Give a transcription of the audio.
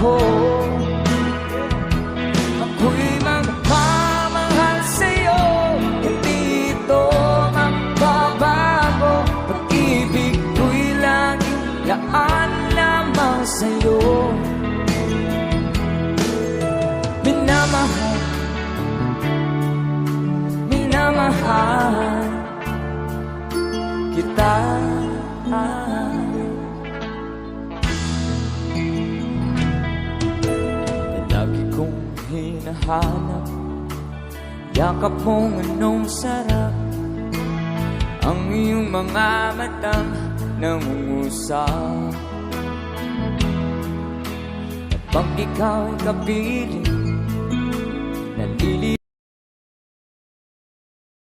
ako. Ako'y magmamahal sa'yo, hindi ito magbabago. Pag-ibig ko'y laging laan lamang sa'yo. Minamahal, minamahal kita. Lagi kong hinahanap yakap mong anong sarap, ang iyong mga matang nangungusap. At pag ikaw'y kapiling, naliligaw